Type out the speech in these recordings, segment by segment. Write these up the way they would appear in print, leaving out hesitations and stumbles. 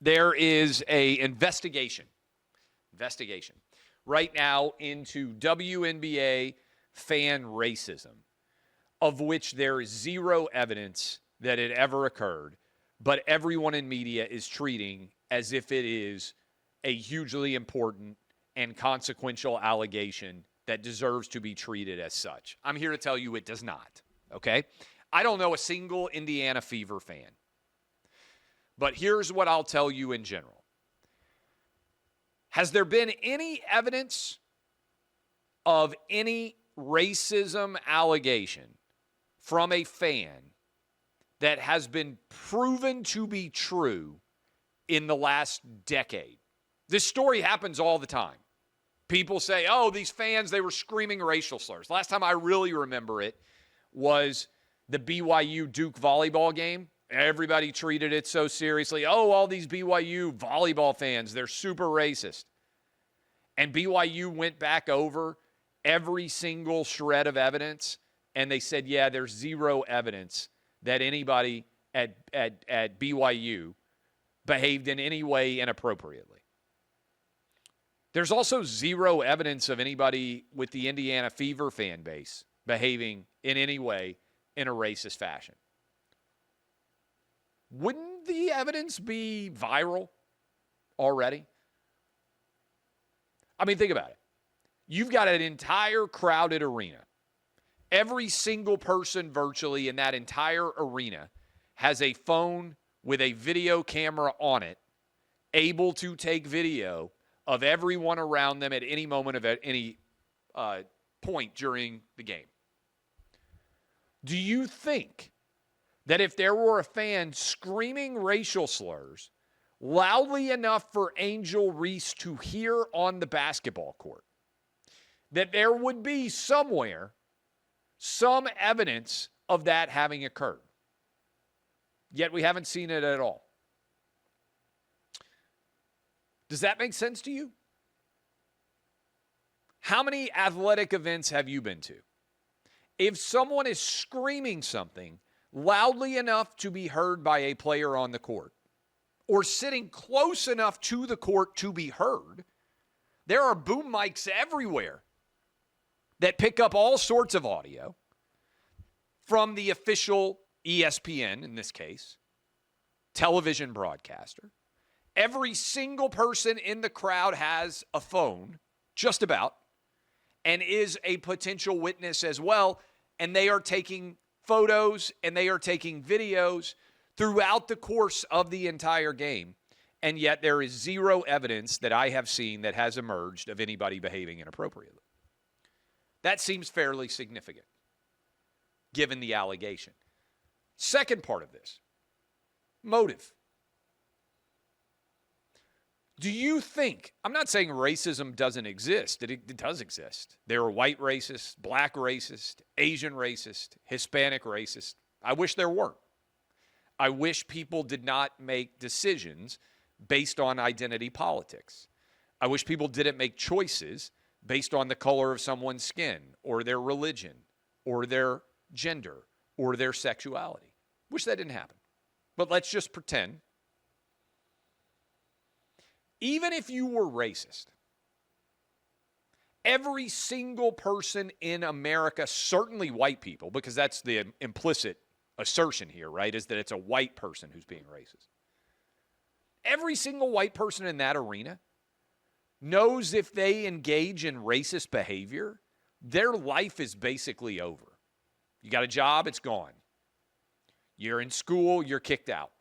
there is a investigation right now into WNBA fan racism, of which there is zero evidence that it ever occurred, but everyone in media is treating as if it is a hugely important and consequential allegation that deserves to be treated as such. I'm here to tell you it does not, okay? I don't know a single Indiana Fever fan, but here's what I'll tell you in general. Has there been any evidence of any racism allegation from a fan that has been proven to be true in the last decade? This story happens all the time. People say, oh, these fans, they were screaming racial slurs. Last time I really remember it was the BYU Duke volleyball game. Everybody treated it so seriously. Oh, all these BYU volleyball fans, they're super racist. And BYU went back over every single shred of evidence, and they said, yeah, there's zero evidence that anybody at BYU behaved in any way inappropriately. There's also zero evidence of anybody with the Indiana Fever fan base behaving in any way in a racist fashion. Wouldn't the evidence be viral already? I mean, think about it. You've got an entire crowded arena. Every single person virtually in that entire arena has a phone with a video camera on it, able to take video of everyone around them at any moment of any point during the game. Do you think that if there were a fan screaming racial slurs loudly enough for Angel Reese to hear on the basketball court, that there would be somewhere some evidence of that having occurred? Yet we haven't seen it at all. Does that make sense to you? How many athletic events have you been to? If someone is screaming something loudly enough to be heard by a player on the court, or sitting close enough to the court to be heard, there are boom mics everywhere that pick up all sorts of audio from the official ESPN, in this case, television broadcaster. Every single person in the crowd has a phone, just about, and is a potential witness as well. And they are taking photos and they are taking videos throughout the course of the entire game. And yet there is zero evidence that I have seen that has emerged of anybody behaving inappropriately. That seems fairly significant, given the allegation. Second part of this, motive. Do you think, I'm not saying racism doesn't exist. It does exist. There are white racists, black racists, Asian racists, Hispanic racists. I wish there weren't. I wish people did not make decisions based on identity politics. I wish people didn't make choices based on the color of someone's skin or their religion or their gender or their sexuality. Wish that didn't happen. But let's just pretend. Even if you were racist, every single person in America, certainly white people, because that's the implicit assertion here, right, is that it's a white person who's being racist. Every single white person in that arena knows if they engage in racist behavior, their life is basically over. You got a job, it's gone. You're in school, you're kicked out.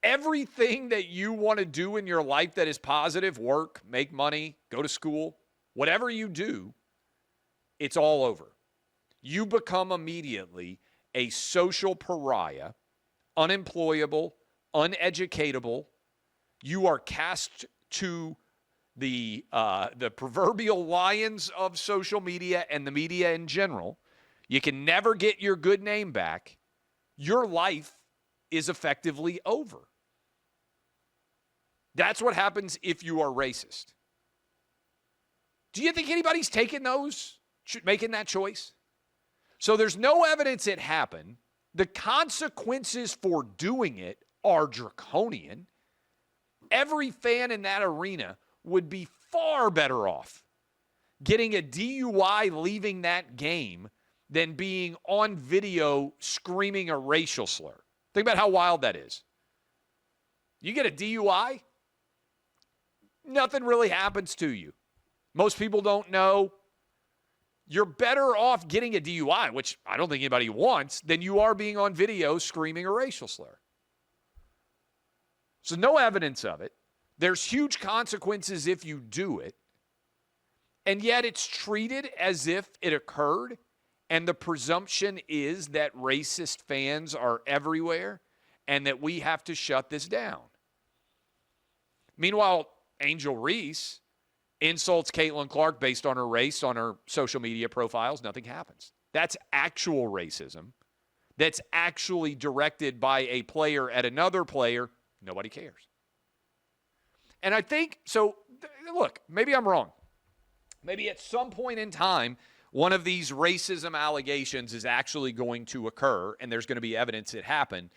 Everything that you want to do in your life that is positive, work, make money, go to school, whatever you do, it's all over. You become immediately a social pariah, unemployable, uneducatable. You are cast to the proverbial lions of social media and the media in general. You can never get your good name back. Your life is effectively over. That's what happens if you are racist. Do you think anybody's making that choice? So there's no evidence it happened. The consequences for doing it are draconian, every fan in that arena would be far better off getting a DUI leaving that game than being on video screaming a racial slur. Think about how wild that is. You get a DUI, nothing really happens to you. Most people don't know. You're better off getting a DUI, which I don't think anybody wants, than you are being on video screaming a racial slur. So no evidence of it. There's huge consequences if you do it. And yet it's treated as if it occurred. And the presumption is that racist fans are everywhere and that we have to shut this down. Meanwhile, Angel Reese insults Caitlin Clark based on her race on her social media profiles. Nothing happens. That's actual racism. That's actually directed by a player at another player. Nobody cares. And I think, so look, maybe I'm wrong. Maybe at some point in time, one of these racism allegations is actually going to occur and there's going to be evidence it happened.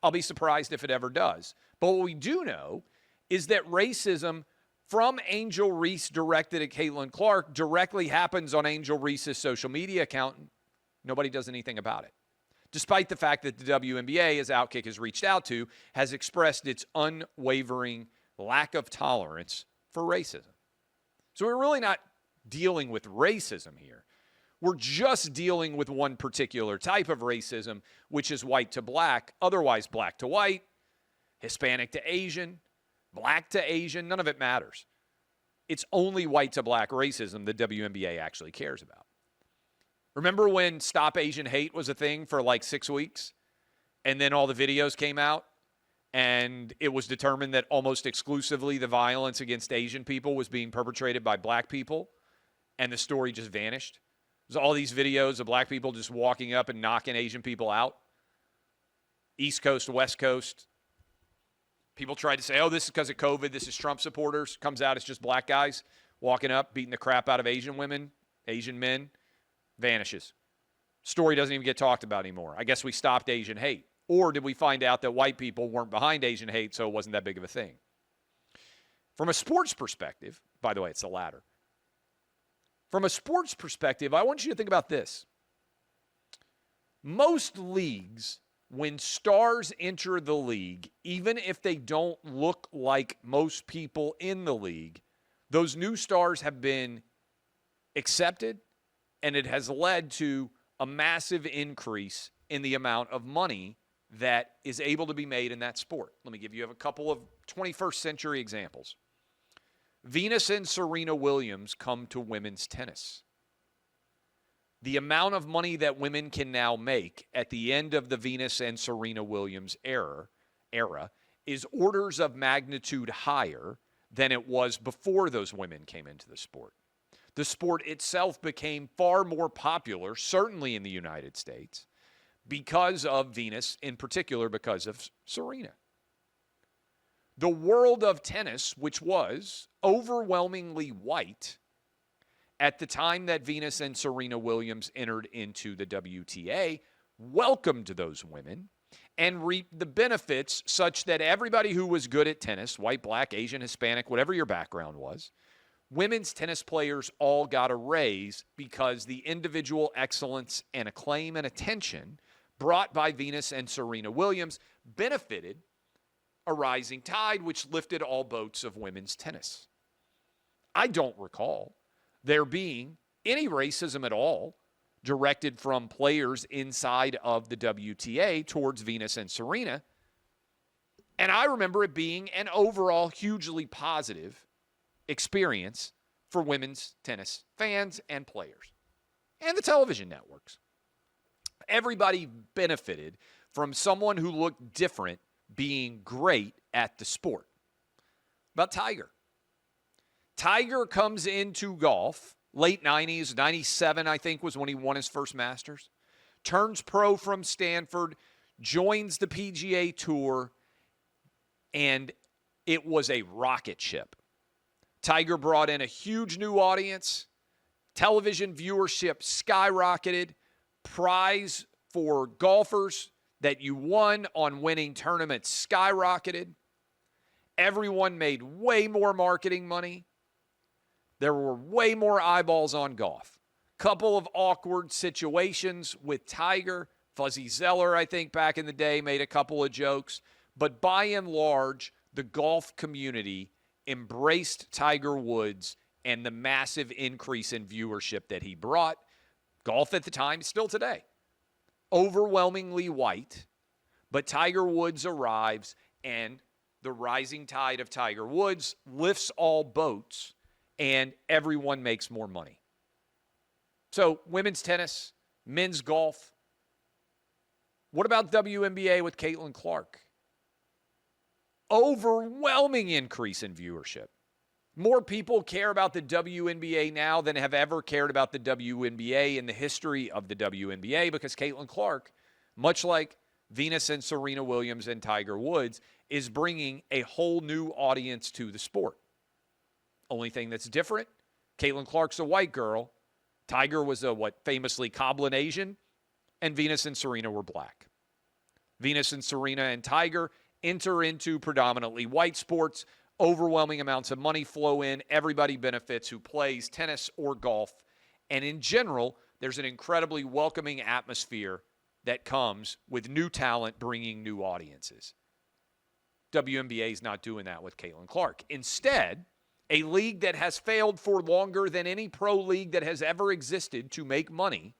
I'll be surprised if it ever does. But what we do know is that racism from Angel Reese directed at Caitlin Clark directly happens on Angel Reese's social media account. Nobody does anything about it. Despite the fact that the WNBA, as OutKick has reached out to, has expressed its unwavering lack of tolerance for racism. So we're really not dealing with racism here. We're just dealing with one particular type of racism, which is white to black, otherwise black to white, Hispanic to Asian, black to Asian, none of it matters. It's only white to black racism the WNBA actually cares about. Remember when Stop Asian Hate was a thing for like 6 weeks? And then all the videos came out? And it was determined that almost exclusively the violence against Asian people was being perpetrated by black people. And the story just vanished. There's all these videos of black people just walking up and knocking Asian people out. East Coast, West Coast. People tried to say, oh, this is because of COVID. This is Trump supporters. Comes out, it's just black guys walking up, beating the crap out of Asian women, Asian men. Vanishes. Story doesn't even get talked about anymore. I guess we stopped Asian hate. Or did we find out that white people weren't behind Asian hate, so it wasn't that big of a thing? From a sports perspective, by the way, it's the latter. From a sports perspective, I want you to think about this. Most leagues, when stars enter the league, even if they don't look like most people in the league, those new stars have been accepted, and it has led to a massive increase in the amount of money that is able to be made in that sport. Let me give you a couple of 21st century examples. Venus and Serena Williams come to women's tennis. The amount of money that women can now make at the end of the Venus and Serena Williams era is orders of magnitude higher than it was before those women came into the sport. The sport itself became far more popular, certainly in the United States, because of Venus, in particular because of Serena. The world of tennis, which was overwhelmingly white at the time that Venus and Serena Williams entered into the WTA, welcomed those women and reaped the benefits such that everybody who was good at tennis, white, black, Asian, Hispanic, whatever your background was, women's tennis players all got a raise because the individual excellence and acclaim and attention brought by Venus and Serena Williams benefited a rising tide, which lifted all boats of women's tennis. I don't recall there being any racism at all directed from players inside of the WTA towards Venus and Serena. And I remember it being an overall hugely positive experience for women's tennis fans and players and the television networks. Everybody benefited from someone who looked different being great at the sport. About Tiger. Tiger comes into golf, late 90s, 97 I think was when he won his first Masters. Turns pro from Stanford, joins the PGA Tour, and it was a rocket ship. Tiger brought in a huge new audience. Television viewership skyrocketed. Prize for golfers that you won on winning tournaments skyrocketed. Everyone made way more marketing money. There were way more eyeballs on golf. Couple of awkward situations with Tiger. Fuzzy Zeller, I think, back in the day, made a couple of jokes. But by and large, the golf community embraced Tiger Woods and the massive increase in viewership that he brought. Golf at the time, still today, overwhelmingly white. But Tiger Woods arrives, and the rising tide of Tiger Woods lifts all boats, and everyone makes more money. So women's tennis, men's golf. What about WNBA with Caitlin Clark? Overwhelming increase in viewership. More people care about the WNBA now than have ever cared about the WNBA in the history of the WNBA, because Caitlin Clark, much like Venus and Serena Williams and Tiger Woods, is bringing a whole new audience to the sport. Only thing that's different, Caitlin Clark's a white girl. Tiger was a, famously Cablinasian, and Venus and Serena were black. Venus and Serena and Tiger enter into predominantly white sports. Overwhelming amounts of money flow in. Everybody benefits who plays tennis or golf. And in general, there's an incredibly welcoming atmosphere that comes with new talent bringing new audiences. WNBA is not doing that with Caitlin Clark. Instead, a league that has failed for longer than any pro league that has ever existed to make money.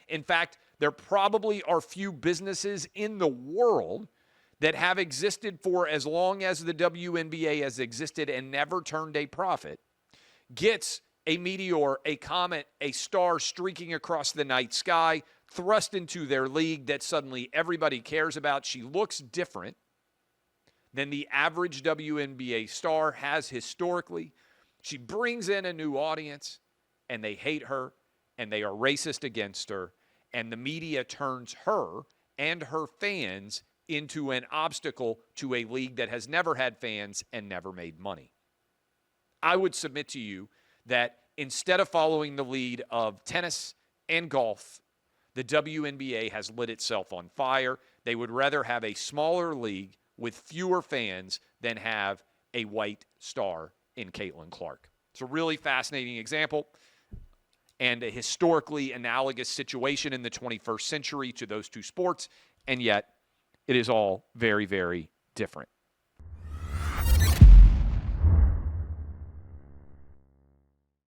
In fact, there probably are few businesses in the world that have existed for as long as the WNBA has existed and never turned a profit, gets a meteor, a comet, a star streaking across the night sky, thrust into their league that suddenly everybody cares about. She looks different than the average WNBA star has historically. She brings in a new audience, and they hate her, and they are racist against her, and the media turns her and her fans into an obstacle to a league that has never had fans and never made money. I would submit to you that instead of following the lead of tennis and golf, the WNBA has lit itself on fire. They would rather have a smaller league with fewer fans than have a white star in Caitlin Clark. It's a really fascinating example and a historically analogous situation in the 21st century to those two sports, and yet it is all very, very different.